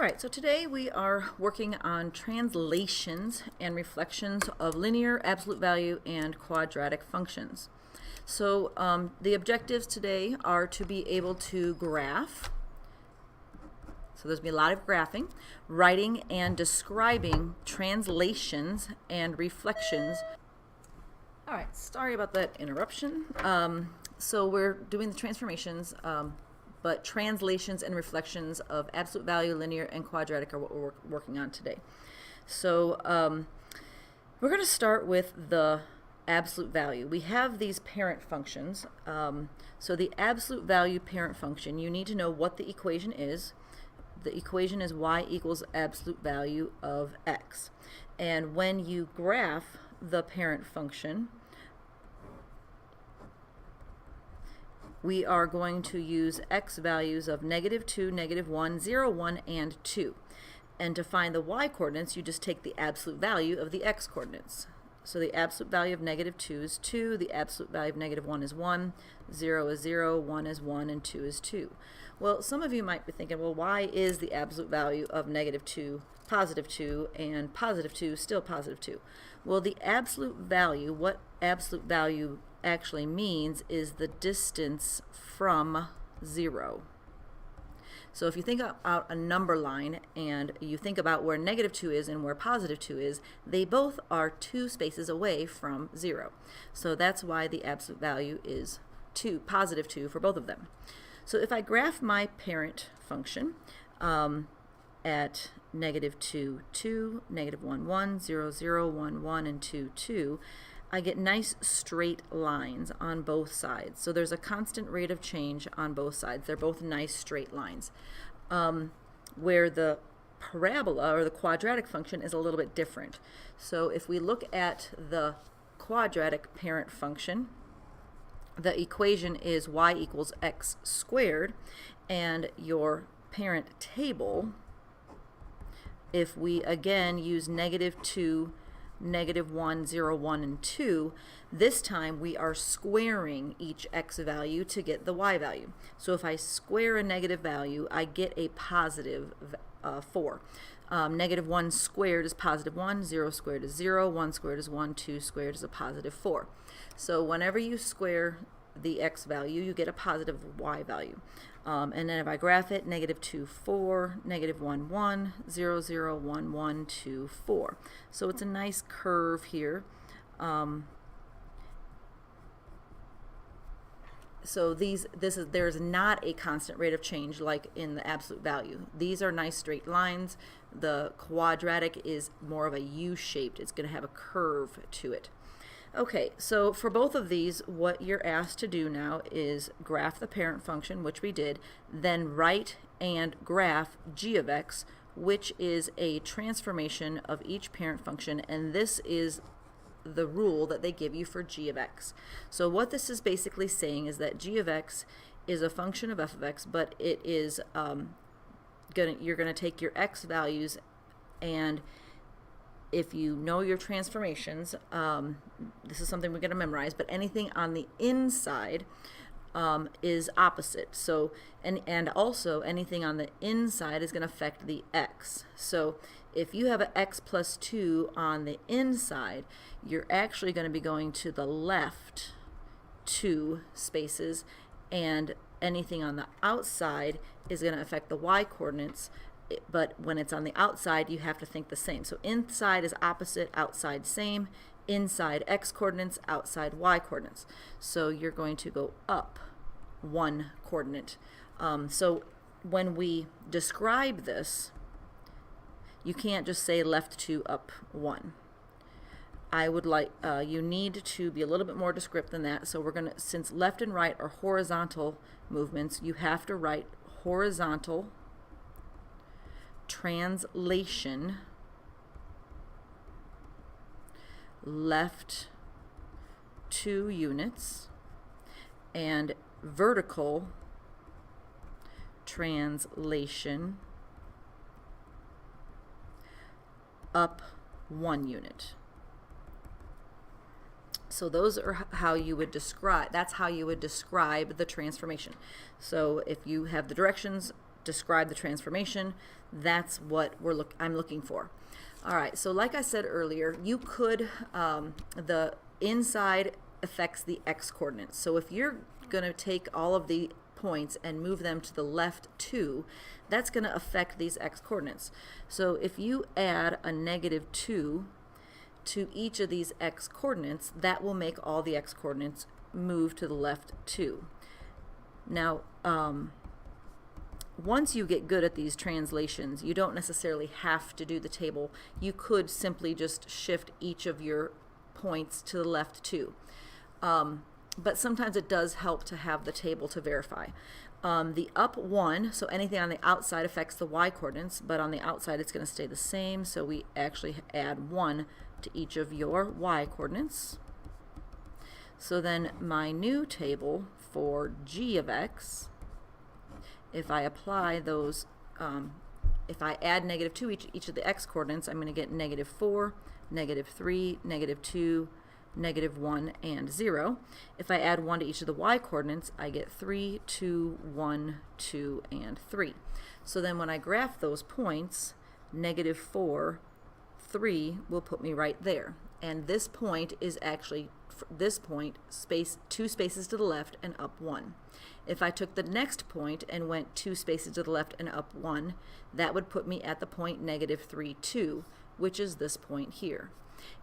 All right, so today we are working on translations and reflections of linear, absolute value, and quadratic functions. So the objectives today are to be able to graph. So there's going to be a lot of graphing, writing and describing translations and reflections. All right, sorry about that interruption. So we're doing the transformations, but translations and reflections of absolute value, linear, and quadratic are what we're working on today. So we're going to start with the absolute value. We have these parent functions. So the absolute value parent function, you need to know what the equation is. The equation is y equals absolute value of x. And when you graph the parent function, we are going to use x values of -2, -1, 0, 1, and 2. And to find the y coordinates, you just take the absolute value of the x coordinates. So the absolute value of -2 is 2, the absolute value of -1 is 1, 0 is 0, 1 is 1, and 2 is 2. Well, some of you might be thinking, well, why is the absolute value of -2 +2 and +2 still +2? Well, the absolute value, what absolute value actually means is the distance from 0. So if you think about a number line and you think about where -2 is and where +2 is, they both are 2 spaces away from 0. So that's why the absolute value is +2 for both of them. So if I graph my parent function at -2, 2, -1, 1, 0, 0, 1, 1, and 2, 2, I get nice straight lines on both sides. So there's a constant rate of change on both sides. They're both nice straight lines. Where the parabola or the quadratic function is a little bit different. So if we look at the quadratic parent function, the equation is y equals x squared, and your parent table, if we again use -2, -1, 0, 1, and 2, this time we are squaring each x value to get the y value. So if I square a negative value, I get a positive 4. -1 squared is +1, 0 squared is 0, 1 squared is 1, 2 squared is a +4. So whenever you square the x value, you get a positive y value. And then if I graph it, -2, 4, -1, 1, 0, 0, 1, 1, 2, 4. So it's a nice curve here. So there's not a constant rate of change like in the absolute value. These are nice straight lines. The quadratic is more of a U-shaped. It's going to have a curve to it. Okay, so for both of these, what you're asked to do now is graph the parent function, which we did, then write and graph g of x, which is a transformation of each parent function, and this is the rule that they give you for g of x. So what this is basically saying is that g of x is a function of f of x, but it is you're going to take your x values, and if you know your transformations, this is something we're going to memorize, but anything on the inside is opposite. So, and also anything on the inside is going to affect the x. So if you have an x plus 2 on the inside, you're actually going to be going to the left 2 spaces, and anything on the outside is going to affect the y coordinates. But when it's on the outside, you have to think the same. So inside is opposite, outside same, inside x coordinates, outside y coordinates. So you're going to go up 1 coordinate. So when we describe this, you can't just say left 2, up 1. I would like, you need to be a little bit more descriptive than that. So we're going to, since left and right are horizontal movements, you have to write horizontal translation left 2 units and vertical translation up 1 unit. So those are how you would describe, that's how you would describe the transformation. So if you have the directions describe the transformation. That's what I'm looking for. All right, so like I said earlier, you could, the inside affects the x coordinates. So if you're going to take all of the points and move them to the left 2, that's going to affect these x coordinates. So if you add a -2 to each of these x coordinates, that will make all the x coordinates move to the left 2. Now, once you get good at these translations, you don't necessarily have to do the table. You could simply just shift each of your points to the left 2. But sometimes it does help to have the table to verify. The up 1, so anything on the outside affects the y coordinates, but on the outside it's going to stay the same, so we actually add 1 to each of your y coordinates. So then my new table for g of x, if I apply those, if I add -2 each of the x coordinates, I'm going to get -4, -3, -2, -1, and 0. If I add 1 to each of the y coordinates, I get 3, 2, 1, 2, and 3. So then when I graph those points, -4, 3 will put me right there. And this point is actually, this point, 2 spaces to the left and up 1. If I took the next point and went 2 spaces to the left and up 1, that would put me at the point -3, 2, which is this point here.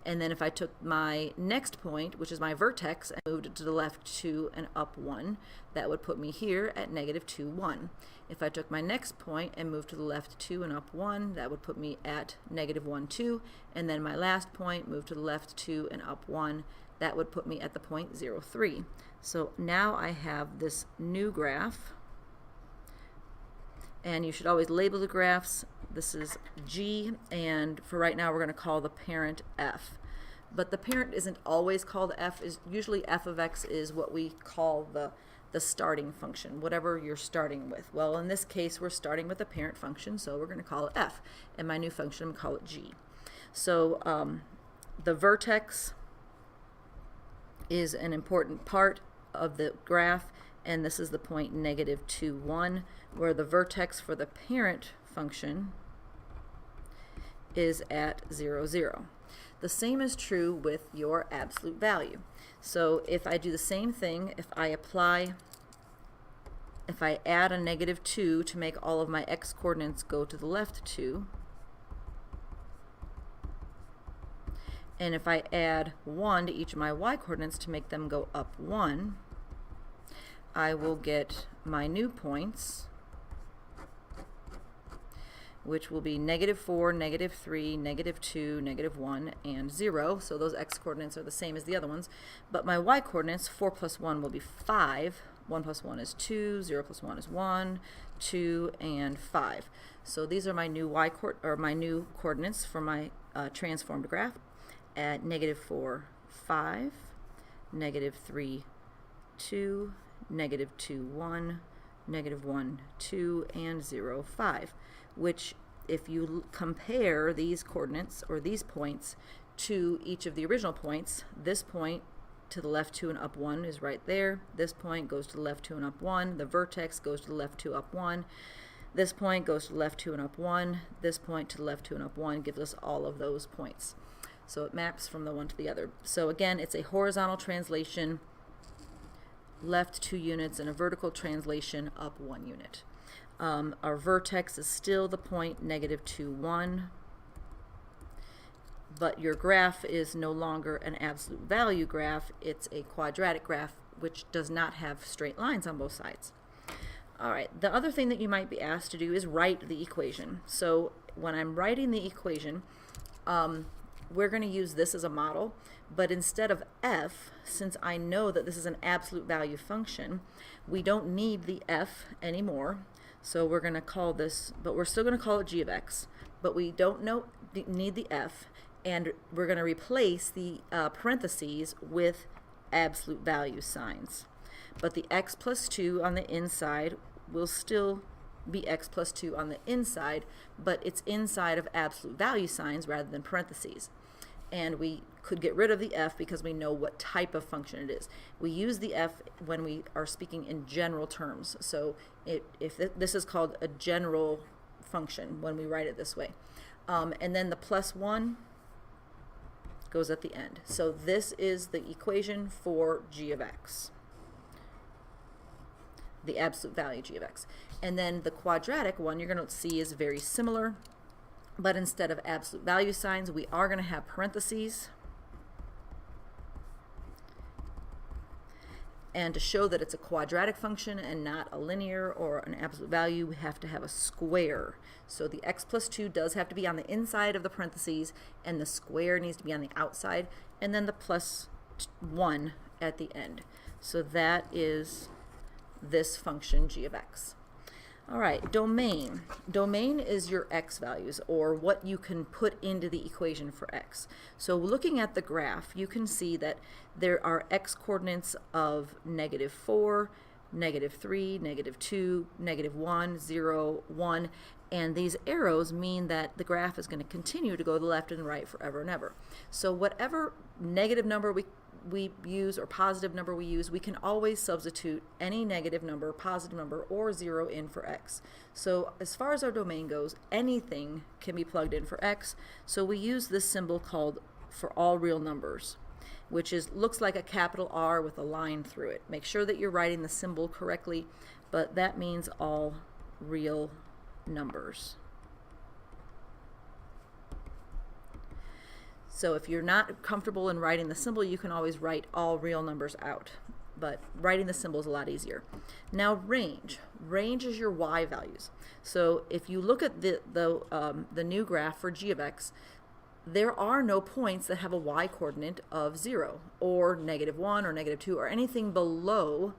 And then if I took my next point, which is my vertex, and moved it to the left 2 and up 1, that would put me here at -2, 1. If I took my next point and moved to the left 2 and up 1, that would put me at -1, 2. And then my last point, moved to the left 2 and up 1, that would put me at the point 0, 3. So now I have this new graph. And you should always label the graphs. This is G, and for right now we're going to call the parent F. But the parent isn't always called F. Usually f of x is what we call the starting function, whatever you're starting with. Well, in this case we're starting with the parent function, so we're going to call it F. And my new function, I'm going to call it G. So the vertex is an important part of the graph, and this is the point -2, 1, where the vertex for the parent function is at 0, 0. The same is true with your absolute value. So if I do the same thing, if I add a -2 to make all of my x coordinates go to the left 2, and if I add 1 to each of my y coordinates to make them go up 1, I will get my new points, which will be -4, -3, -2, -1, and 0. So those x coordinates are the same as the other ones. But my y coordinates, 4 plus 1 will be 5. 1 plus 1 is 2. 0 plus 1 is 1, 2, and 5. So these are my new my new coordinates for my transformed graph at -4, 5, -3, 2, -2, 1, -1, 2, and 0, 5, which if you compare these coordinates or these points to each of the original points, this point to the left 2 and up 1 is right there. This point goes to the left 2 and up 1. The vertex goes to the left 2 up 1. This point goes to the left 2 and up 1. This point to the left 2 and up 1 gives us all of those points. So it maps from the one to the other. So again, it's a horizontal translation, left 2 units, and a vertical translation, up 1 unit. Our vertex is still the point -2, 1, but your graph is no longer an absolute value graph. It's a quadratic graph, which does not have straight lines on both sides. All right, the other thing that you might be asked to do is write the equation. So when I'm writing the equation, we're going to use this as a model, but instead of f, since I know that this is an absolute value function, we don't need the f anymore. So we're going to call this, but we're still going to call it g of x, but we don't need the f, and we're going to replace the parentheses with absolute value signs. But the x plus 2 on the inside will still be x plus 2 on the inside, but it's inside of absolute value signs rather than parentheses. And we could get rid of the f because we know what type of function it is. We use the f when we are speaking in general terms. So this is called a general function when we write it this way. And then the plus 1 goes at the end. So this is the equation for g of x, the absolute value g of x. And then the quadratic one you're going to see is very similar, but instead of absolute value signs, we are going to have parentheses. And to show that it's a quadratic function and not a linear or an absolute value, we have to have a square. So the x plus 2 does have to be on the inside of the parentheses, and the square needs to be on the outside, and then the plus 1 at the end. So that is this function g of x. All right, domain. Domain is your x values, or what you can put into the equation for x. So looking at the graph, you can see that there are x coordinates of -4, -3, -2, -1, 0, 1, and these arrows mean that the graph is going to continue to go to the left and right forever and ever. So whatever negative number we use or positive number we use, we can always substitute any negative number, positive number, or 0 in for x. So as far as our domain goes, anything can be plugged in for x. So we use this symbol called for all real numbers, which looks like a capital R with a line through it. Make sure that you're writing the symbol correctly, but that means all real numbers. So if you're not comfortable in writing the symbol, you can always write all real numbers out, but writing the symbol is a lot easier. Now range. Range is your y values. So if you look at the new graph for g of x, there are no points that have a y coordinate of 0 or -1 or -2 or anything below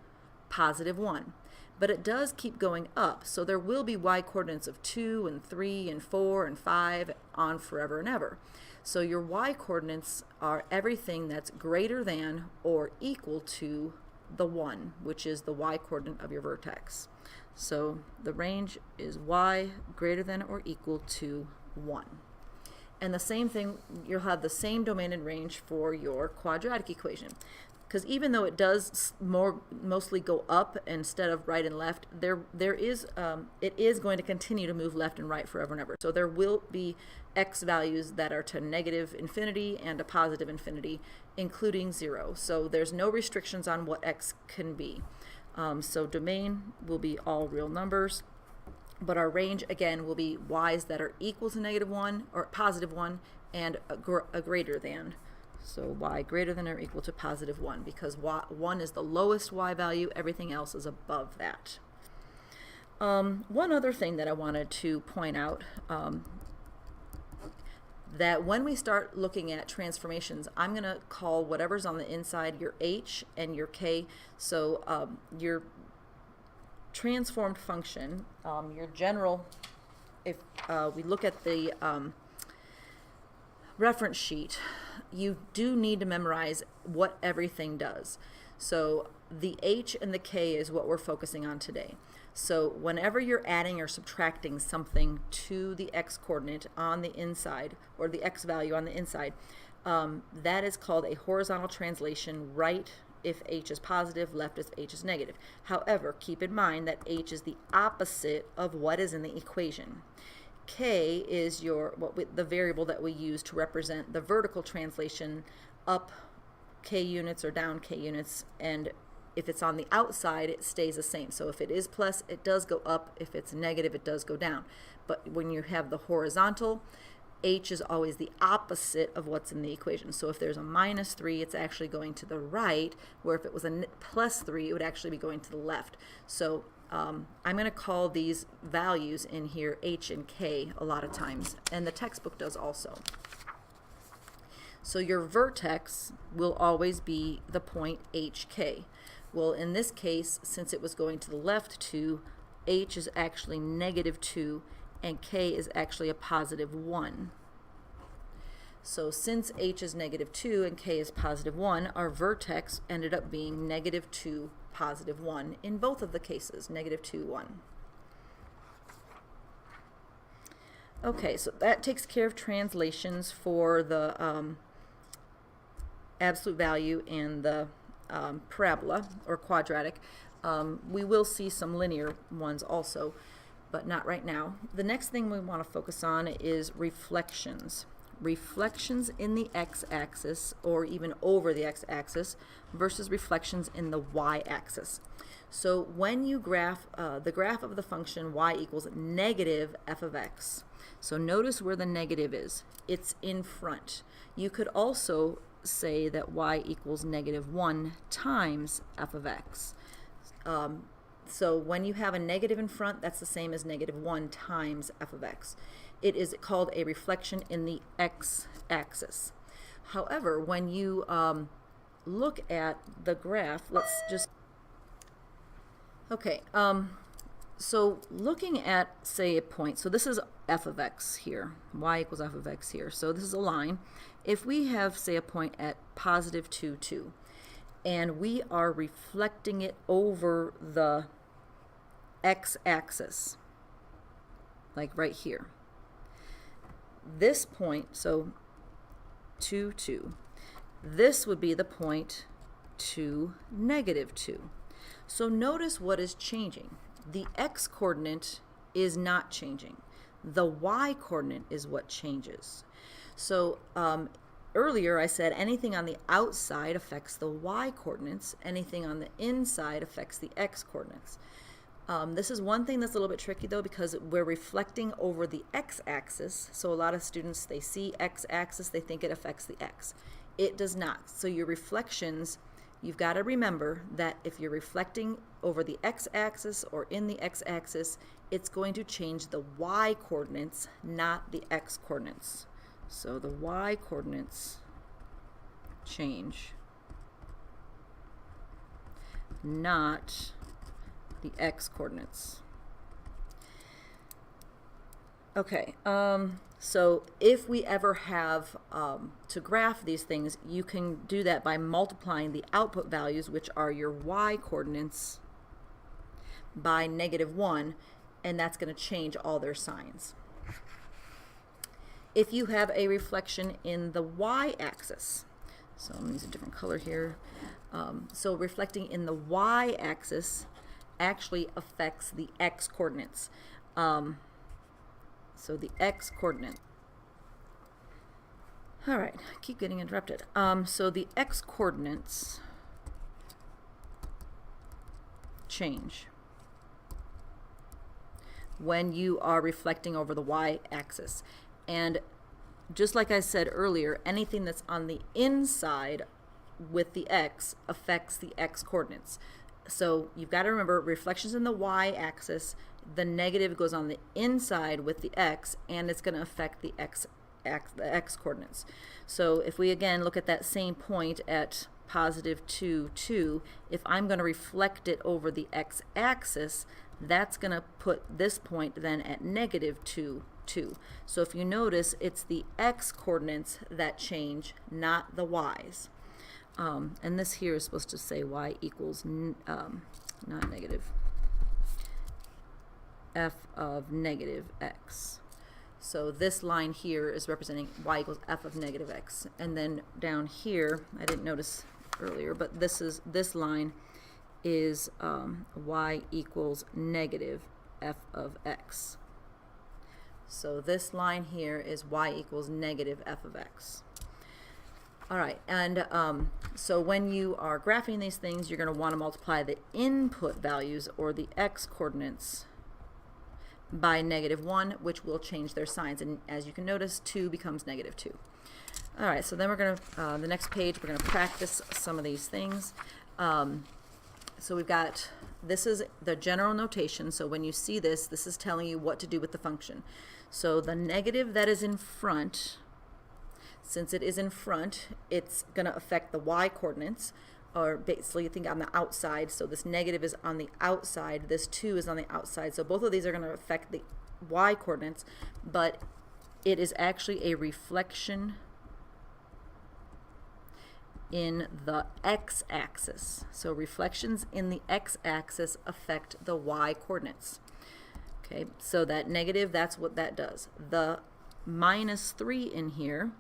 +1. But it does keep going up, so there will be y coordinates of 2 and 3 and 4 and 5 on forever and ever. So your y coordinates are everything that's greater than or equal to the 1, which is the y coordinate of your vertex. So the range is y greater than or equal to 1. And the same thing, you'll have the same domain and range for your quadratic equation. Because even though it does mostly go up instead of right and left, it is going to continue to move left and right forever and ever. So there will be x values that are to -infinity and a +infinity, including 0. So there's no restrictions on what x can be. So domain will be all real numbers, but our range again will be y's that are equal to -1 or +1 and a greater than. So y greater than or equal to +1, because 1 is the lowest y value, everything else is above that. One other thing that I wanted to point out, that when we start looking at transformations, I'm going to call whatever's on the inside your h and your k. So your transformed function, your general, if we look at the reference sheet, you do need to memorize what everything does. So the h and the k is what we're focusing on today. So whenever you're adding or subtracting something to the x coordinate on the inside, or the x value on the inside, that is called a horizontal translation, right if h is positive, left if h is negative. However, keep in mind that h is the opposite of what is in the equation. K is the variable that we use to represent the vertical translation, up k units or down k units, and if it's on the outside it stays the same. So if it is plus, it does go up. If it's negative, it does go down. But when you have the horizontal, h is always the opposite of what's in the equation. So if there's a -3, it's actually going to the right, where if it was a +3, it would actually be going to the left. So I'm going to call these values in here h and k a lot of times, and the textbook does also. So your vertex will always be the point hk. Well, in this case, since it was going to the left 2, h is actually -2 and k is actually a +1. So since h is -2 and k is +1, our vertex ended up being -2, +1 in both of the cases, -2, 1. Okay, so that takes care of translations for the absolute value and the parabola or quadratic. We will see some linear ones also, but not right now. The next thing we want to focus on is reflections. Reflections in the x-axis or even over the x-axis versus reflections in the y-axis. So when you graph the graph of the function y equals negative f of x, so notice where the negative is. It's in front. You could also say that y equals -1 times f of x. So when you have a negative in front, that's the same as -1 times f of x. It is called a reflection in the x-axis. However, when you look at the graph, let's just, okay, so looking at, say, a point, so this is f of x here, y equals f of x here, so this is a line. If we have, say, a point at +2, 2, and we are reflecting it over the x-axis, like right here, this point, so 2, 2, this would be the point to -2. So notice what is changing. The x-coordinate is not changing. The y-coordinate is what changes. So earlier I said anything on the outside affects the y-coordinates, anything on the inside affects the x-coordinates. This is one thing that's a little bit tricky though, because we're reflecting over the x-axis. So a lot of students, they see x-axis, they think it affects the x. It does not. So your reflections, you've got to remember that if you're reflecting over the x-axis or in the x-axis, it's going to change the y-coordinates, not the x-coordinates. So the y-coordinates change, not the x-coordinates. Okay, so if we ever have to graph these things, you can do that by multiplying the output values, which are your y-coordinates, by -1, and that's going to change all their signs. If you have a reflection in the y-axis, so I'm going to use a different color here, so reflecting in the y-axis actually affects the x-coordinates. So the x-coordinate. All right, I keep getting interrupted. So the x-coordinates change when you are reflecting over the y-axis. And just like I said earlier, anything that's on the inside with the x affects the x-coordinates. So you've got to remember, reflections in the y-axis, the negative goes on the inside with the x, and it's going to affect the x-coordinates. So if we again look at that same point at +2, 2, if I'm going to reflect it over the x-axis, that's going to put this point then at -2, 2. So if you notice, it's the x-coordinates that change, not the y's. And this here is supposed to say y equals, not negative, f of -x. So this line here is representing y equals f of -x. And then down here, I didn't notice earlier, but this line is y equals -f of x. So this line here is y equals -f of x. All right, and so when you are graphing these things, you're going to want to multiply the input values, or the x-coordinates, by -1, which will change their signs. And as you can notice, 2 becomes -2. All right, so then we're going to, the next page, we're going to practice some of these things. So we've got, this is the general notation. So when you see this, this is telling you what to do with the function. So the negative that is in front, since it is in front, it's going to affect the y-coordinates, or basically you think on the outside. So this negative is on the outside, this 2 is on the outside. So both of these are going to affect the y-coordinates, but it is actually a reflection in the x-axis. So reflections in the x-axis affect the y-coordinates. Okay, so that negative, that's what that does. The -3 in here,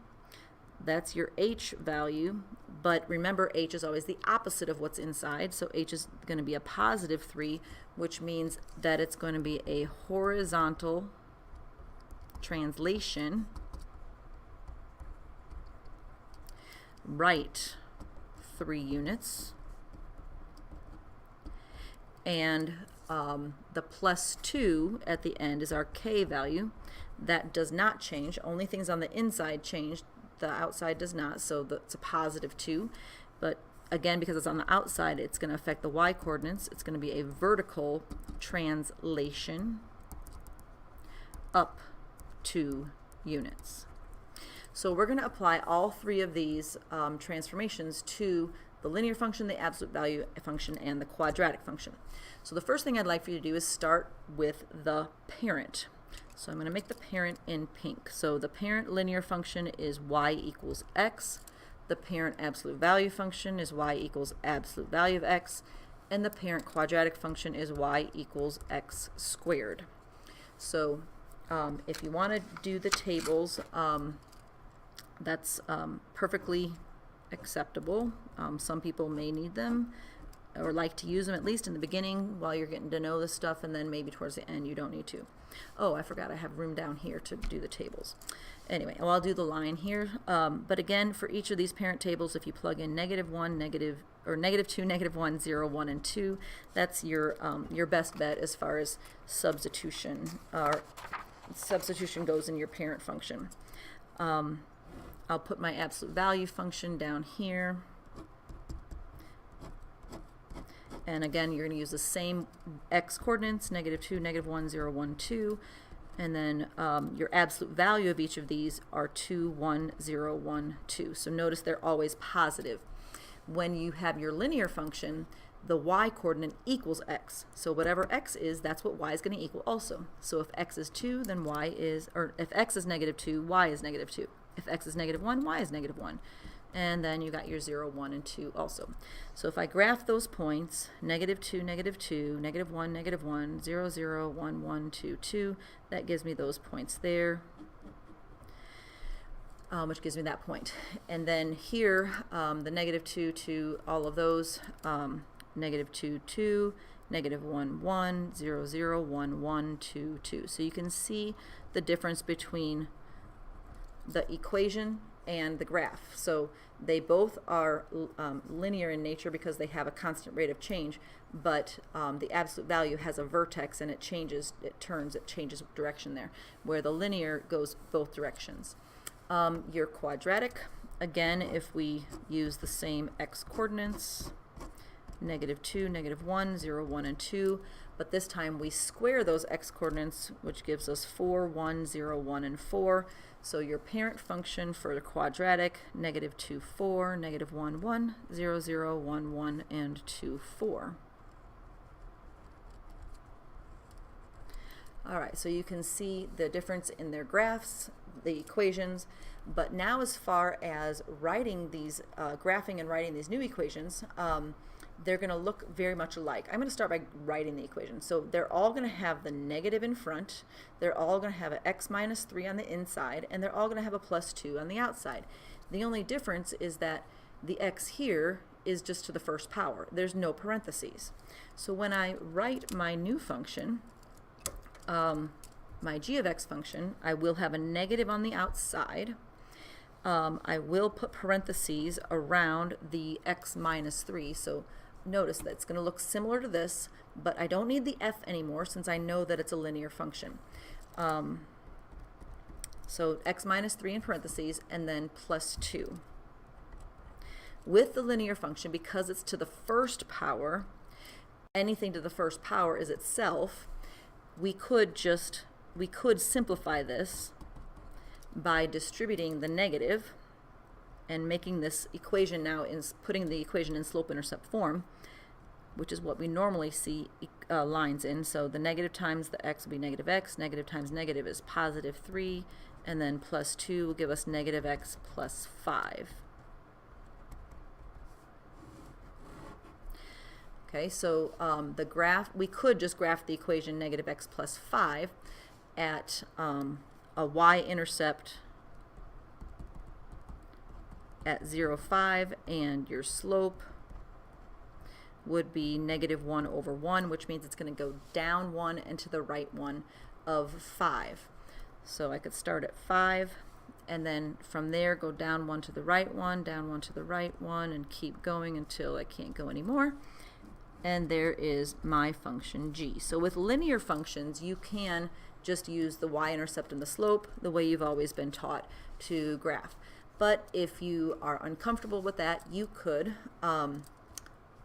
that's your h value. but remember h is always the opposite of what's inside, so h is going to be a positive 3, which means that it's going to be a horizontal translation right 3 units, and the plus 2 at the end is our k value. That does not change. Only things on the inside change. The outside does not, so it's a positive 2. But again, because it's on the outside, it's going to affect the y coordinates. It's going to be a vertical translation up 2 units. So we're going to apply all 3 of these transformations to the linear function, the absolute value function, and the quadratic function. So the first thing I'd like for you to do is start with the parent. So I'm going to make the parent in pink. So the parent linear function is y equals x. The parent absolute value function is y equals absolute value of x. And the parent quadratic function is y equals x squared. So if you want to do the tables, that's perfectly acceptable. Some people may need them or like to use them at least in the beginning while you're getting to know this stuff, and then maybe towards the end you don't need to. Oh, I forgot I have room down here to do the tables. Anyway, well, I'll do the line here. But again, for each of these parent tables, if you plug in -1, negative 2, -1, 0, 1, and 2, that's your best bet as far as substitution goes in your parent function. I'll put my absolute value function down here. And again, you're going to use the same x coordinates, -2, -1, 0, 1, 2. And then your absolute value of each of these are 2, 1, 0, 1, 2. So notice they're always positive. When you have your linear function, the y coordinate equals x. So whatever x is, that's what y is going to equal also. So if x is 2, then y is, or if x is -2, y is -2. If x is -1, y is -1. And then you got your 0, 1, and 2 also. So if I graph those points, -2, -2, -1, -1, 0, 0, 1, 1, 2, 2, that gives me those points there, which gives me that point. And then here, the -2 to all of those, -2, 2, -1, 1, 0, 0, 1, 1, 2, 2. So you can see the difference between the equation and the graph. So they both are linear in nature because they have a constant rate of change, but the absolute value has a vertex and it changes, it changes direction there, where the linear goes both directions. Your quadratic, again, if we use the same x coordinates, -2, -1, 0, 1, and 2, but this time we square those x coordinates, which gives us 4, 1, 0, 1, and 4. So your parent function for the quadratic, -2, 4, -1, 1, 0, 0, 1, 1, and 2, 4. All right, so you can see the difference in their graphs, the equations, but now as far as writing these, graphing and writing these new equations, they're going to look very much alike. I'm going to start by writing the equation. So they're all going to have the negative in front, they're all going to have an x - 3 on the inside, and they're all going to have a +2 on the outside. The only difference is that the x here is just to the first power. There's no parentheses. So when I write my new function, my g of x function, I will have a negative on the outside. I will put parentheses around the x - 3. So notice that it's going to look similar to this, but I don't need the f anymore since I know that it's a linear function. So x - 3 in parentheses and then +2. With the linear function, because it's to the first power, anything to the first power is itself, we could simplify this by distributing the negative and making this equation now, putting the equation in slope-intercept form, which is what we normally see lines in. So the negative times the x will be -x, negative times negative is +3, and then +2 will give us -x + 5. Okay, so the graph, we could just graph the equation -x + 5 at a y-intercept at 0, 5, and your slope would be -1 over 1, which means it's going to go down 1 and to the right 1 of 5. So I could start at 5, and then from there go down 1 to the right 1, down 1 to the right 1, and keep going until I can't go anymore. And there is my function g. So with linear functions, you can just use the y-intercept and the slope the way you've always been taught to graph. But if you are uncomfortable with that, you could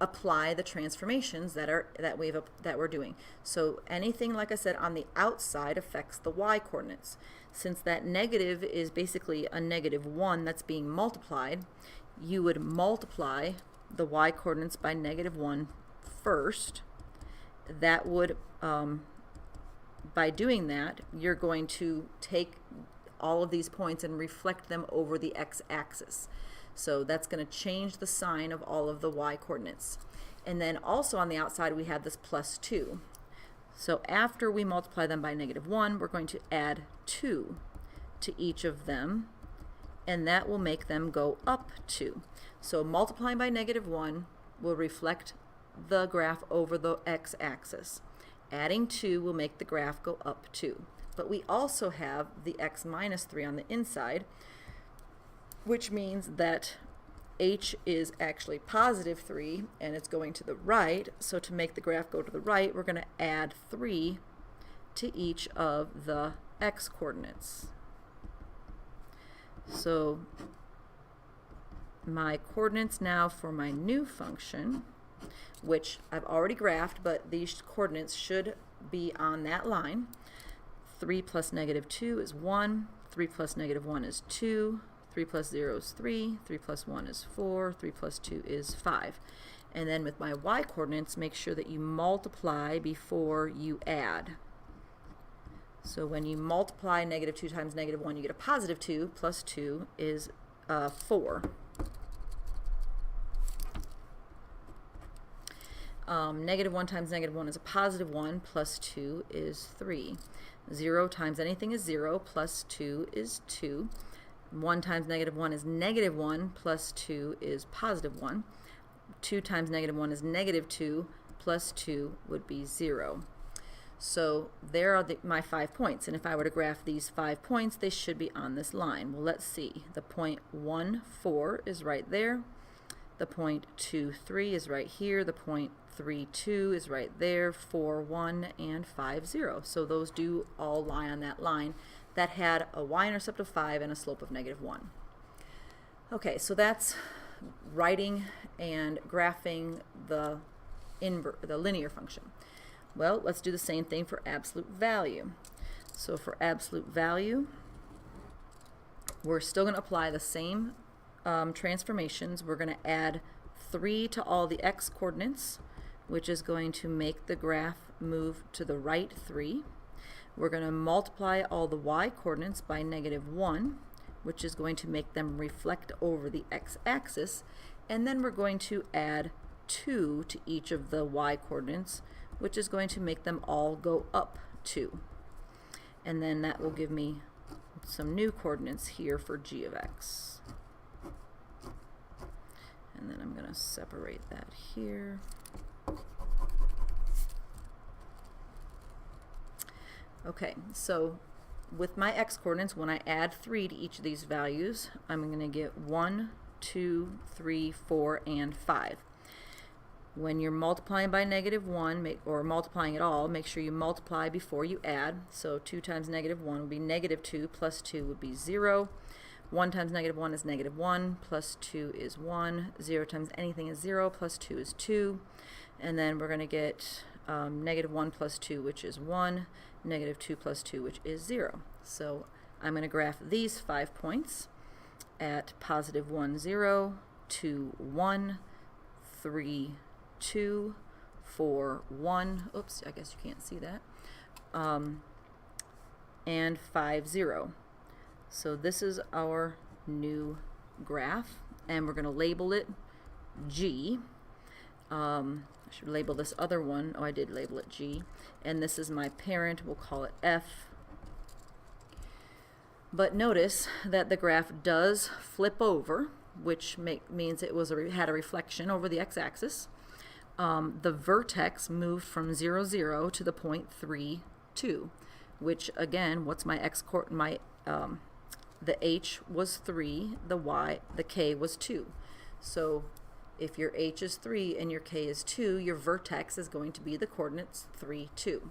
apply the transformations that we're doing. So anything, like I said, on the outside affects the y-coordinates. Since that negative is basically a -1 that's being multiplied, you would multiply the y-coordinates by -1 first. That would, by doing that, you're going to take all of these points and reflect them over the x-axis. So that's going to change the sign of all of the y-coordinates. And then also on the outside we have this +2. So after we multiply them by -1, we're going to add 2 to each of them, and that will make them go up 2. So multiplying by -1 will reflect the graph over the x-axis. Adding 2 will make the graph go up 2. But we also have the x minus 3 on the inside, which means that h is actually +3 and it's going to the right. So to make the graph go to the right, we're going to add 3 to each of the x coordinates. So my coordinates now for my new function, which I've already graphed, but these coordinates should be on that line. 3 plus -2 is 1, 3 plus -1 is 2, 3 plus 0 is 3, 3 plus 1 is 4, 3 plus 2 is 5. And then with my y-coordinates, make sure that you multiply before you add. So when you multiply -2 times -1, you get a +2, plus 2 is 4. -1 times -1 is a +1, plus 2 is 3. 0 times anything is 0, plus 2 is 2. 1 times -1 is -1, plus 2 is +1. 2 times -1 is -2, plus 2 would be 0. So there are my 5 points, and if I were to graph these 5 points, they should be on this line. Well, let's see. The point 1, 4 is right there. The point 2, 3 is right here. The point 3, 2 is right there. 4, 1, and 5, 0. So those do all lie on that line that had a y-intercept of 5 and a slope of -1. Okay, so that's writing and graphing the linear function. Well, let's do the same thing for absolute value. So for absolute value, we're still going to apply the same transformations. We're going to add 3 to all the x coordinates, which is going to make the graph move to the right 3. We're going to multiply all the y coordinates by -1, which is going to make them reflect over the x-axis, and then we're going to add 2 to each of the y coordinates, which is going to make them all go up 2. And then that will give me some new coordinates here for g of x. And then I'm going to separate that here. Okay, so with my x coordinates, when I add 3 to each of these values, I'm going to get 1, 2, 3, 4, and 5. When you're multiplying by -1, or multiplying at all, make sure you multiply before you add. So 2 times -1 would be -2, plus 2 would be 0. 1 times -1 is -1, plus 2 is 1. 0 times anything is 0, plus 2 is 2. And then we're going to get -1 plus 2, which is 1, -2 plus 2, which is 0. So I'm going to graph these 5 points at +1, 0, 2, 1, 3, 2, 4, 1. Oops, I guess you can't see that. And 5, 0. So this is our new graph, and we're going to label it G. I should label this other one. Oh, I did label it G. And this is my parent. We'll call it F. But notice that the graph does flip over, which means it was had a reflection over the x-axis. The vertex moved from 0, 0 to the point 3, 2, which again, what's my the h was 3, the k was 2. So if your h is 3 and your k is 2, your vertex is going to be the coordinates 3, 2.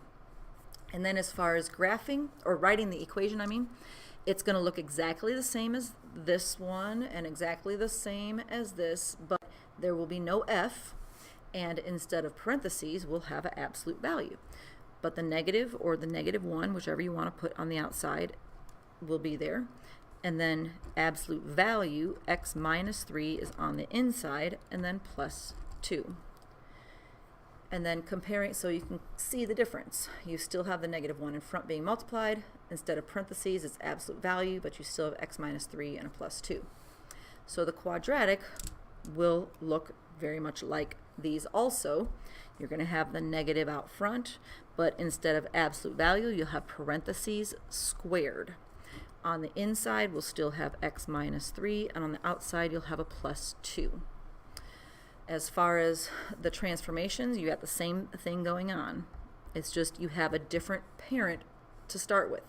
And then as far as graphing, or writing the equation, it's going to look exactly the same as this one and exactly the same as this, but there will be no f, and instead of parentheses, we'll have an absolute value. But the negative or the -1, whichever you want to put on the outside, will be there. And then absolute value, x minus 3, is on the inside, and then plus 2. And then comparing, so you can see the difference. You still have the -1 in front being multiplied. Instead of parentheses, it's absolute value, but you still have x minus 3 and a plus 2. So the quadratic will look very much like these also. You're going to have the negative out front, but instead of absolute value, you'll have parentheses squared. On the inside, we'll still have x minus 3, and on the outside, you'll have a plus 2. As far as the transformations, you got the same thing going on. It's just you have a different parent to start with.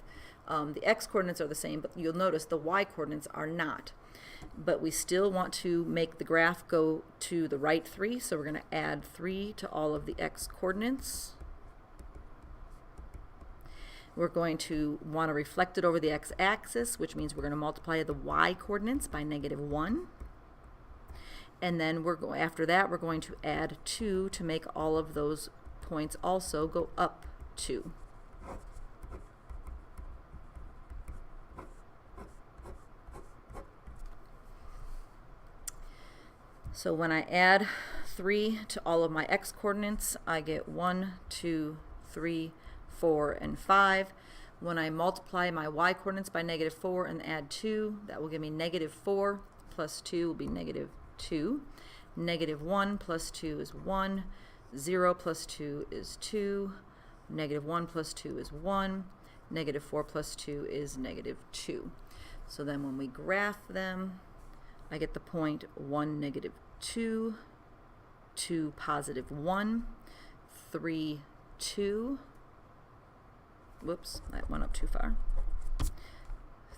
The x-coordinates are the same, but you'll notice the y-coordinates are not. But we still want to make the graph go to the right 3, so we're going to add 3 to all of the x-coordinates. We're going to want to reflect it over the x-axis, which means we're going to multiply the y-coordinates by -1. And then after that, we're going to add 2 to make all of those points also go up 2. So when I add 3 to all of my x-coordinates, I get 1, 2, 3, 4, and 5. When I multiply my y-coordinates by -4 and add 2, that will give me -4 plus 2 will be -2. -1 plus 2 is 1. 0 plus 2 is 2. -1 plus 2 is 1. -4 plus 2 is -2. So then when we graph them, I get the point 1, -2, 2, +1, 3, 2. Whoops, that went up too far.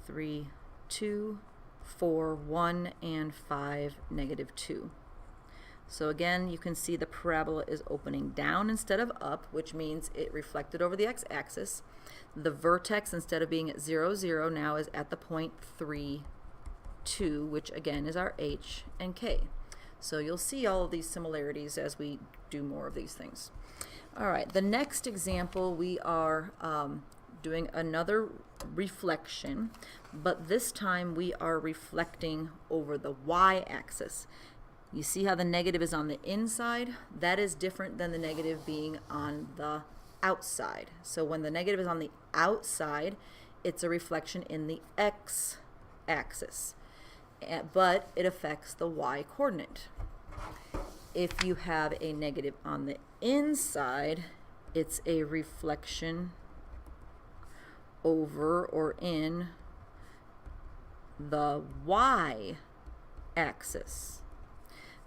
3, 2, 4, 1, and 5, -2. So again, you can see the parabola is opening down instead of up, which means it reflected over the x-axis. The vertex, instead of being at 0, 0, now is at the point 3, 2, which again is our h and k. So you'll see all of these similarities as we do more of these things. All right, the next example, we are doing another reflection, but this time we are reflecting over the y-axis. You see how the negative is on the inside? That is different than the negative being on the outside. So when the negative is on the outside, it's a reflection in the x-axis, but it affects the y-coordinate. If you have a negative on the inside, it's a reflection over or in the y-axis,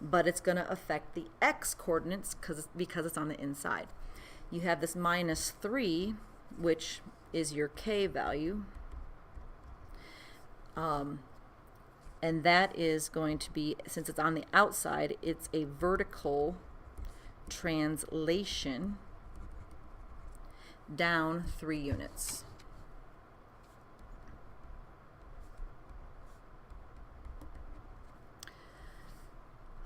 but it's going to affect the x-coordinates because it's on the inside. You have this -3, which is your k value, and that is going to be, since it's on the outside, it's a vertical translation down 3 units.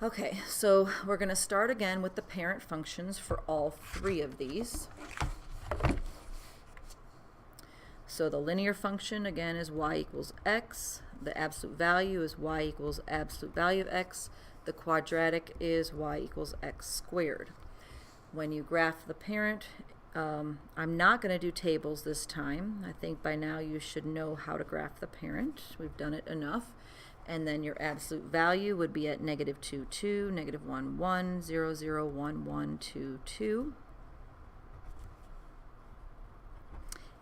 Okay, so we're going to start again with the parent functions for all 3 of these. So the linear function, again, is y equals x. The absolute value is y equals absolute value of x. The quadratic is y equals x squared. When you graph the parent, I'm not going to do tables this time. I think by now you should know how to graph the parent. We've done it enough. And then your absolute value would be at -2, 2, -1, 1, 0, 0, 1, 1, 2, 2.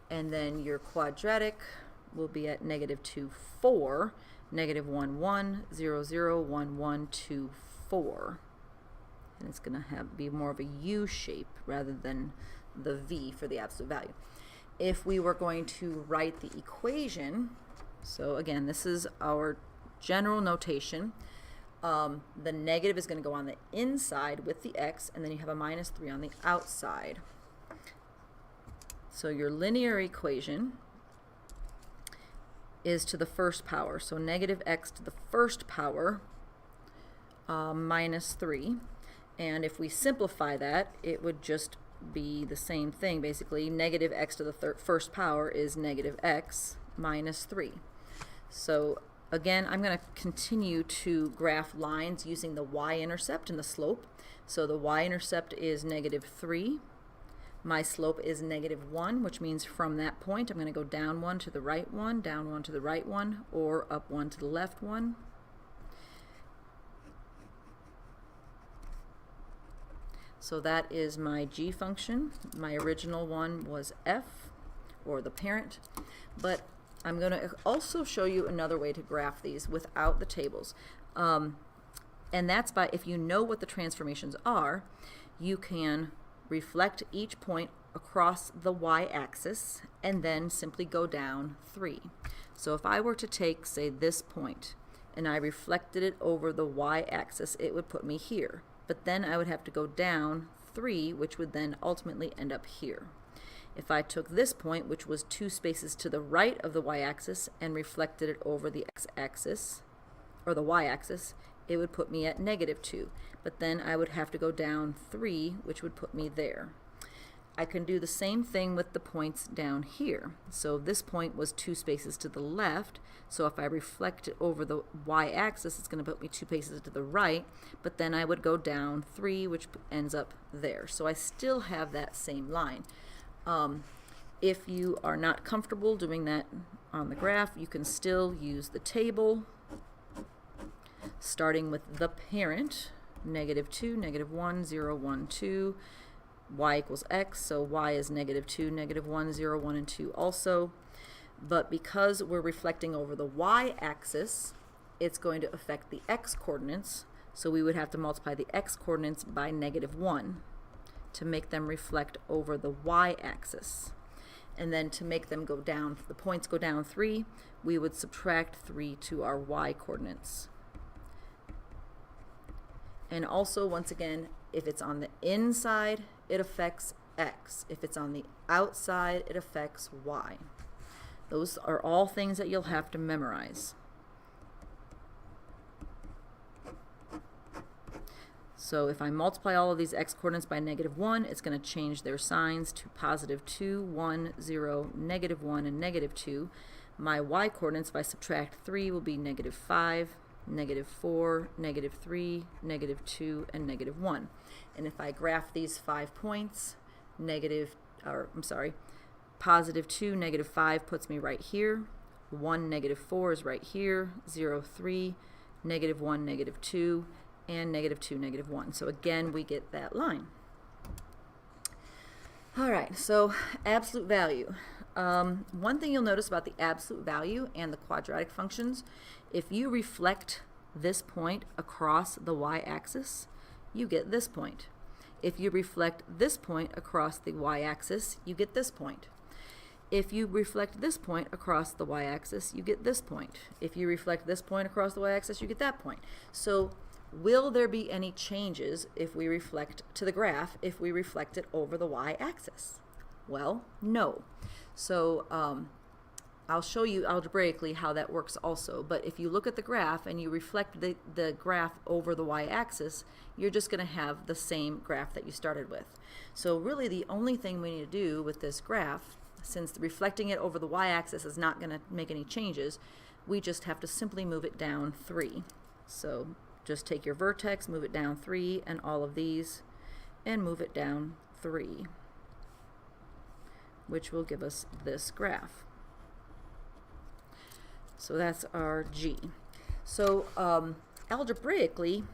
And then your quadratic will be at negative 2, 4, negative 1, 1, 0, 0, 1, 1, 2, 4. And it's going to be more of a U shape rather than the V for the absolute value. If we were going to write the equation, so again, this is our general notation. The negative is going to go on the inside with the x, and then you have a minus 3 on the outside. So your linear equation is to the first power, so negative x to the first power minus 3. And if we simplify that, it would just be the same thing, basically. Negative x to the first power is negative x minus 3. So again, I'm going to continue to graph lines using the y-intercept and the slope. So the y-intercept is negative 3. My slope is negative 1, which means from that point I'm going to go down 1 to the right 1, down 1 to the right 1, or up 1 to the left 1. So that is my g function. My original one was f, or the parent, but I'm going to also show you another way to graph these without the tables. And that's by, if you know what the transformations are, you can reflect each point across the y-axis and then simply go down 3. So if I were to take, say, this point and I reflected it over the y-axis, it would put me here. But then I would have to go down 3, which would then ultimately end up here. If I took this point, which was 2 spaces to the right of the y-axis, and reflected it over the x-axis, or the y-axis, it would put me at negative 2. But then I would have to go down 3, which would put me there. I can do the same thing with the points down here. So this point was 2 spaces to the left, so if I reflect it over the y-axis, it's going to put me 2 spaces to the right, but then I would go down 3, which ends up there. So I still have that same line. If you are not comfortable doing that on the graph, you can still use the table, starting with the parent, negative 2, negative 1, 0, 1, 2, y equals x, so y is negative 2, negative 1, 0, 1, and 2 also. But because we're reflecting over the y-axis, it's going to affect the x-coordinates, so we would have to multiply the x-coordinates by negative 1 to make them reflect over the y-axis. And then to make them go down, the points go down 3, we would subtract 3 to our y-coordinates. And also, once again, if it's on the inside, it affects x. If it's on the outside, it affects y. Those are all things that you'll have to memorize. So if I multiply all of these x-coordinates by negative 1, it's going to change their signs to positive 2, 1, 0, negative 1, and negative 2. My y-coordinates, if I subtract 3, will be negative 5, negative 4, negative 3, negative 2, and negative 1. And if I graph these 5 points, positive 2, negative 5 puts me right here. 1, negative 4 is right here. 0, 3, negative 1, negative 2, and negative 2, negative 1. So again, we get that line. All right, so absolute value. One thing you'll notice about the absolute value and the quadratic functions, if you reflect this point across the y-axis, you get this point. If you reflect this point across the y-axis, you get this point. If you reflect this point across the y-axis, you get this point. If you reflect this point across the y-axis, you get that point. So will there be any changes if we reflect to the graph if we reflect it over the y-axis? Well, no. So I'll show you algebraically how that works also, but if you look at the graph and you reflect the graph over the y-axis, you're just going to have the same graph that you started with. So really the only thing we need to do with this graph, since reflecting it over the y-axis is not going to make any changes, we just have to simply move it down 3. So just take your vertex, move it down 3, and all of these, and move it down 3, which will give us this graph. So that's our G. So algebraically,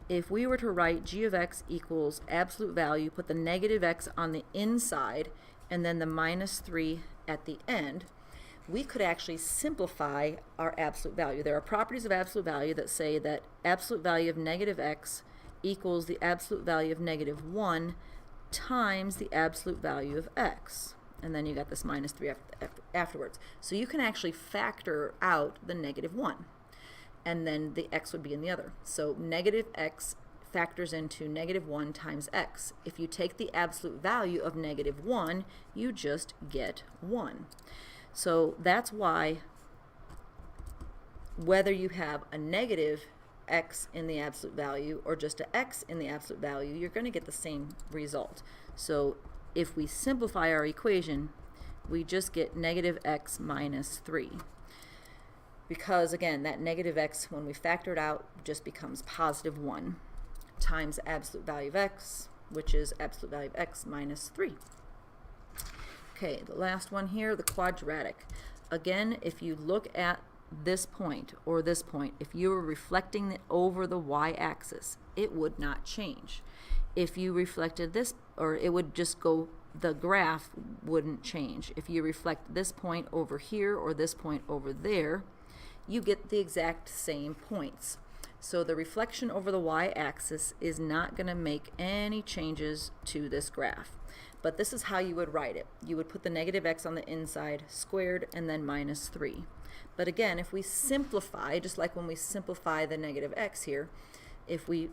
if we were to write g of x equals absolute value, put the negative x on the inside, and then the minus 3 at the end, we could actually simplify our absolute value. There are properties of absolute value that say that absolute value of negative x equals the absolute value of negative 1 times the absolute value of x. And then you got this minus 3 afterwards. So you can actually factor out the negative 1. And then the x would be in the other. So negative x factors into negative 1 times x. If you take the absolute value of negative 1, you just get 1. So that's why whether you have a negative x in the absolute value or just a x in the absolute value, you're going to get the same result. So if we simplify our equation, we just get negative x minus 3. Because again, that negative x, when we factor it out, just becomes positive 1 times absolute value of x, which is absolute value of x minus 3. Okay, the last one here, the quadratic. Again, if you look at this point or this point, if you were reflecting it over the y-axis, it would not change. If you reflected this, or it would just go, the graph wouldn't change. If you reflect this point over here or this point over there, you get the exact same points. So the reflection over the y-axis is not going to make any changes to this graph. But this is how you would write it. You would put the negative x on the inside, squared, and then minus 3. But again, if we simplify, just like when we simplify the negative x here, if we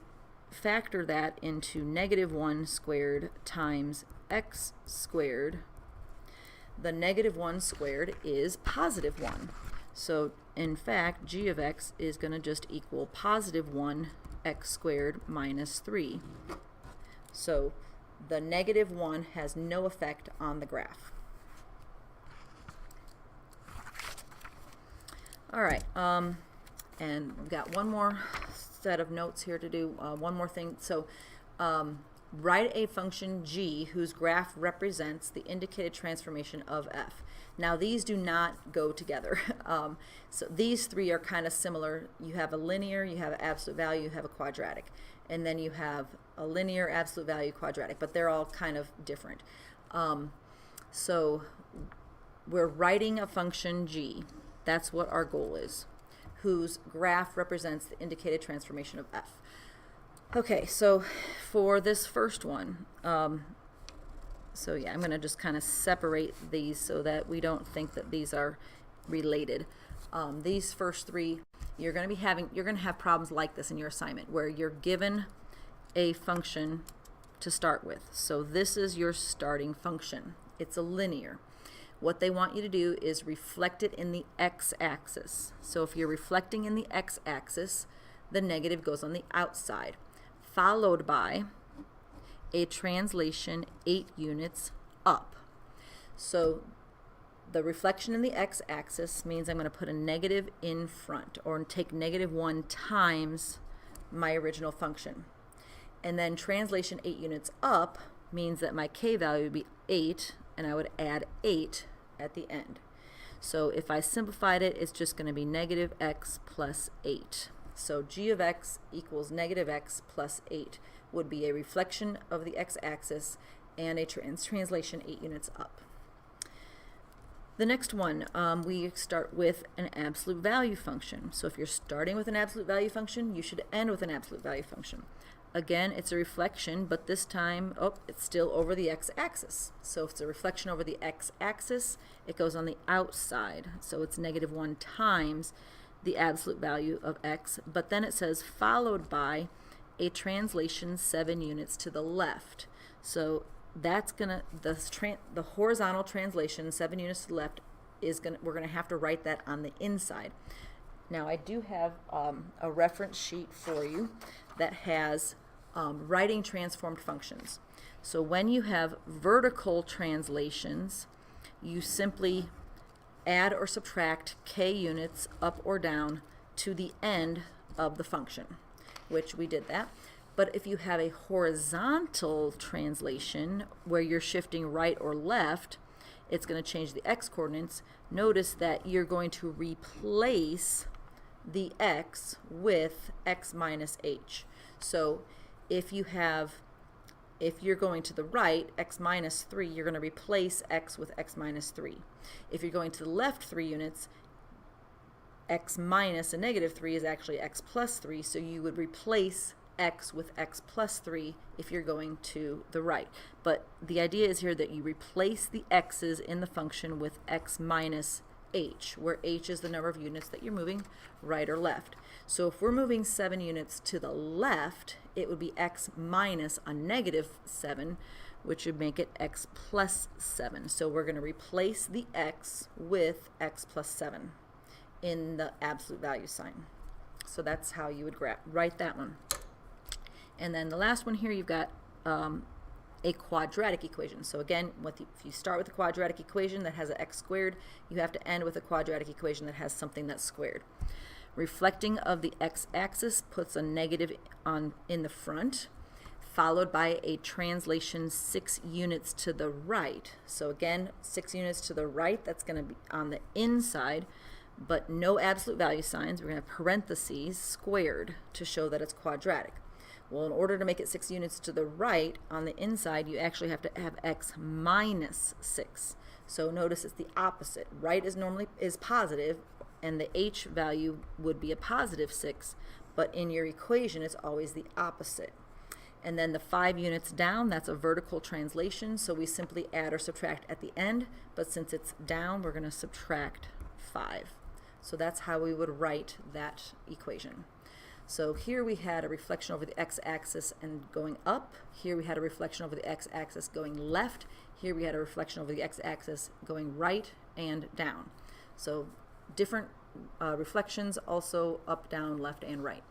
factor that into negative 1 squared times x squared, the negative 1 squared is positive 1. So in fact, g of x is going to just equal positive 1 x squared minus 3. So the negative 1 has no effect on the graph. All right, and we've got one more set of notes here to do, one more thing. So write a function g whose graph represents the indicated transformation of f. Now these do not go together. So these three are kind of similar. You have a linear, you have an absolute value, you have a quadratic. And then you have a linear, absolute value, quadratic, but they're all kind of different. So we're writing a function g. That's what our goal is, whose graph represents the indicated transformation of f. Okay, so for this first one, so yeah, I'm going to just kind of separate these so that we don't think that these are related. These first three, you're going to have problems like this in your assignment where you're given a function to start with. So this is your starting function. It's a linear. What they want you to do is reflect it in the x-axis. So if you're reflecting in the x-axis, the negative goes on the outside, followed by a translation 8 units up. So the reflection in the x-axis means I'm going to put a negative in front, or take negative 1 times my original function. And then translation 8 units up means that my k value would be 8, and I would add 8 at the end. So if I simplified it, it's just going to be negative x plus 8. So g of x equals negative x plus 8 would be a reflection of the x-axis and a translation 8 units up. The next one, we start with an absolute value function. So if you're starting with an absolute value function, you should end with an absolute value function. Again, it's a reflection, but this time, it's still over the x-axis. So if it's a reflection over the x-axis, it goes on the outside. So it's negative 1 times the absolute value of x, but then it says followed by a translation 7 units to the left. So that's gonna, the horizontal translation 7 units to the left is we're gonna have to write that on the inside. Now I do have a reference sheet for you that has writing transformed functions. So when you have vertical translations, you simply add or subtract k units up or down to the end of the function, which we did that. But if you have a horizontal translation where you're shifting right or left, it's going to change the x coordinates. Notice that you're going to replace the x with x minus h. So if you have If you're going to the right, x minus 3, you're going to replace x with x minus 3. If you're going to the left 3 units, x minus a negative 3 is actually x plus 3, so you would replace x with x plus 3 if you're going to the right. But the idea is here that you replace the x's in the function with x minus h, where h is the number of units that you're moving right or left. So if we're moving 7 units to the left, it would be x minus a negative 7, which would make it x plus 7. So we're going to replace the x with x plus 7 in the absolute value sign. So that's how you would write that one. And then the last one here, you've got a quadratic equation. So again, if you start with a quadratic equation that has an x squared, you have to end with a quadratic equation that has something that's squared. Reflecting of the x-axis puts a negative in the front, followed by a translation 6 units to the right. So again, 6 units to the right, that's going to be on the inside, but no absolute value signs. We're going to have parentheses squared to show that it's quadratic. Well, in order to make it 6 units to the right, on the inside, you actually have to have x minus 6. So notice it's the opposite. Right is positive, and the h value would be a positive 6, but in your equation, it's always the opposite. And then the 5 units down, that's a vertical translation, so we simply add or subtract at the end, but since it's down, we're going to subtract 5. So that's how we would write that equation. So here we had a reflection over the x-axis and going up. Here we had a reflection over the x-axis going left. Here we had a reflection over the x-axis going right and down. So different reflections, also up, down, left, and right.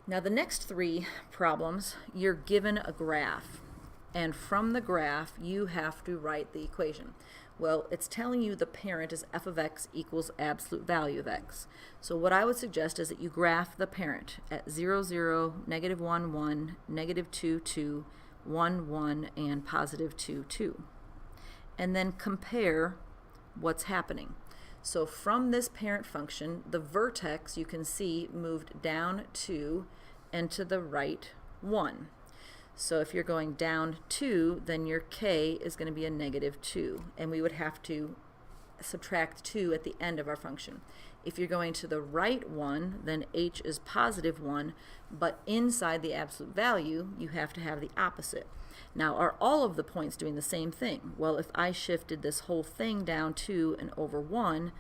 Now the next 3 problems, you're given a graph. And from the graph, you have to write the equation. Well, it's telling you the parent is f of x equals absolute value of x. So what I would suggest is that you graph the parent at 0, 0, negative 1, 1, negative 2, 2, 1, 1, and positive 2, 2. And then compare what's happening. So from this parent function, the vertex, you can see, moved down 2 and to the right 1. So if you're going down 2, then your k is going to be a negative 2, and we would have to subtract 2 at the end of our function. If you're going to the right 1, then h is positive 1, but inside the absolute value, you have to have the opposite. Now, are all of the points doing the same thing? Well, if I shifted this whole thing down 2 and over 1,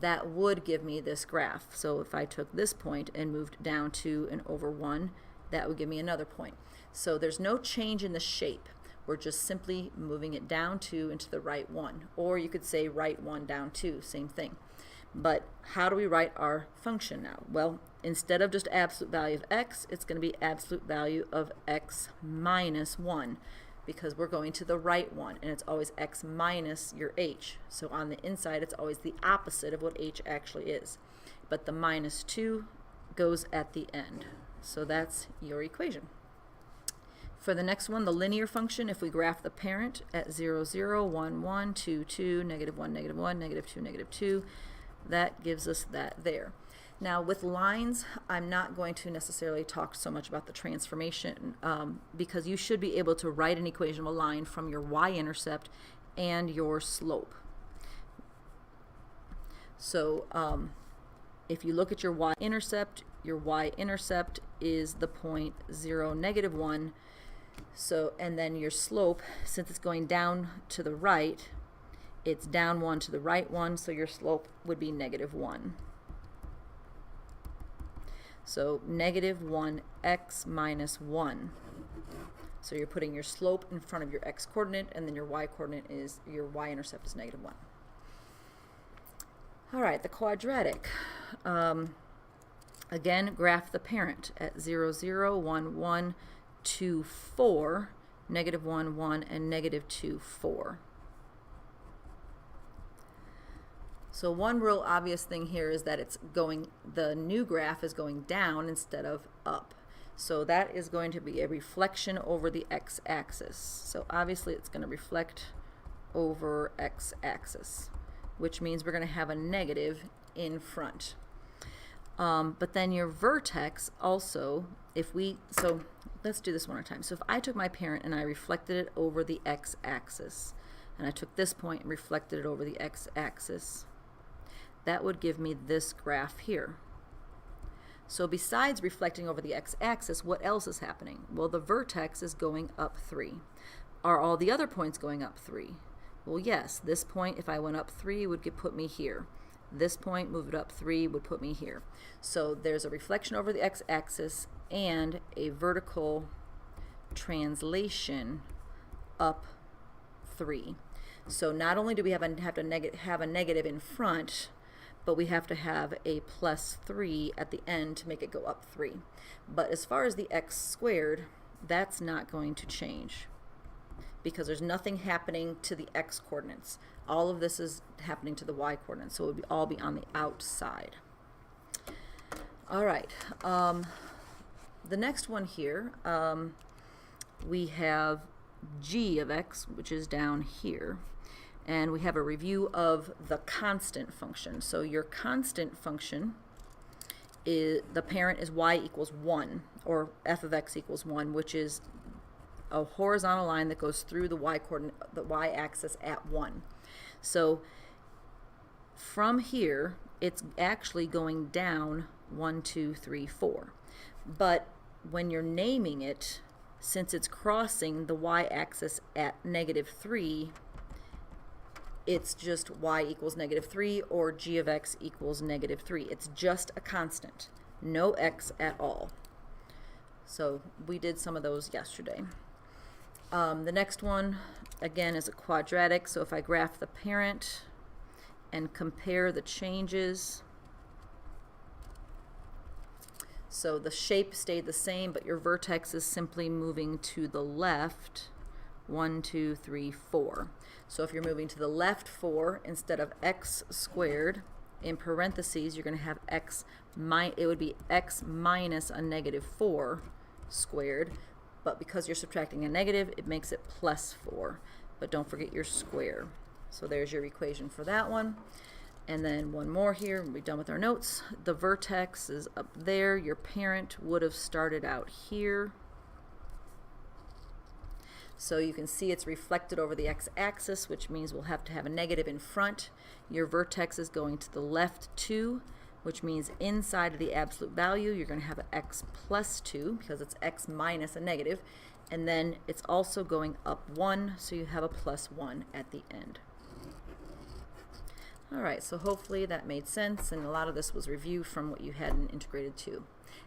that would give me this graph. So if I took this point and moved down 2 and over 1, that would give me another point. So there's no change in the shape. We're just simply moving it down 2 into the right 1. Or you could say right 1 down 2, same thing. But how do we write our function now? Well, instead of just absolute value of x, it's going to be absolute value of x minus 1, because we're going to the right 1, and it's always x minus your h. So on the inside, it's always the opposite of what h actually is. But the minus 2 goes at the end. So that's your equation. For the next one, the linear function, if we graph the parent at 0, 0, 1, 1, 2, 2, negative 1, negative 1, negative 2, negative 2, that gives us that there. Now with lines, I'm not going to necessarily talk so much about the transformation because you should be able to write an equation of a line from your y-intercept and your slope. So if you look at your y-intercept is the point 0, negative 1. So, and then your slope, since it's going down to the right, it's down 1 to the right 1, so your slope would be negative 1. So negative 1 x minus 1. So you're putting your slope in front of your x coordinate, and then your y coordinate is, your y-intercept is negative 1. All right, the quadratic. Again, graph the parent at 0, 0, 1, 1, 2, 4, negative 1, 1, and negative 2, 4. So one real obvious thing here is that it's going, the new graph is going down instead of up. So that is going to be a reflection over the x-axis. So obviously it's going to reflect over x-axis, which means we're going to have a negative in front. But then your vertex also, so let's do this one more time. So if I took my parent and I reflected it over the x-axis, and I took this point and reflected it over the x-axis, that would give me this graph here. So besides reflecting over the x-axis, what else is happening? Well, the vertex is going up 3. Are all the other points going up 3? Well, yes. This point, if I went up 3, would put me here. This point, move it up 3, would put me here. So there's a reflection over the x-axis and a vertical translation up 3. So not only do we have a negative in front, but we have to have a plus 3 at the end to make it go up 3. But as far as the x squared, that's not going to change because there's nothing happening to the x coordinates. All of this is happening to the y coordinates, so it would all be on the outside. All right, the next one here, we have g of x, which is down here. And we have a review of the constant function. So your constant function is, the parent is y equals 1, or f of x equals 1, which is a horizontal line that goes through the y-axis at 1. So from here, it's actually going down 1, 2, 3, 4. But when you're naming it, since it's crossing the y-axis at -3, it's just y equals -3 or g of x equals -3. It's just a constant, no x at all. So we did some of those yesterday. The next one, again, is a quadratic. So if I graph the parent and compare the changes, so the shape stayed the same, but your vertex is simply moving to the left, 1, 2, 3, 4. So if you're moving to the left 4, instead of x squared, in parentheses, you're going to have it would be x minus a -4 squared. But because you're subtracting a negative, it makes it plus 4. But don't forget your square. So there's your equation for that one. And then one more here, we'll be done with our notes. The vertex is up there. Your parent would have started out here. So you can see it's reflected over the x-axis, which means we'll have to have a negative in front. Your vertex is going to the left 2, which means inside of the absolute value, you're going to have an x plus 2, because it's x minus a negative. And then it's also going up 1, so you have a plus 1 at the end. All right, so hopefully that made sense, and a lot of this was reviewed from what you had in Integrated 2.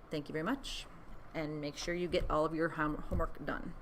Thank you very much, and make sure you get all of your homework done.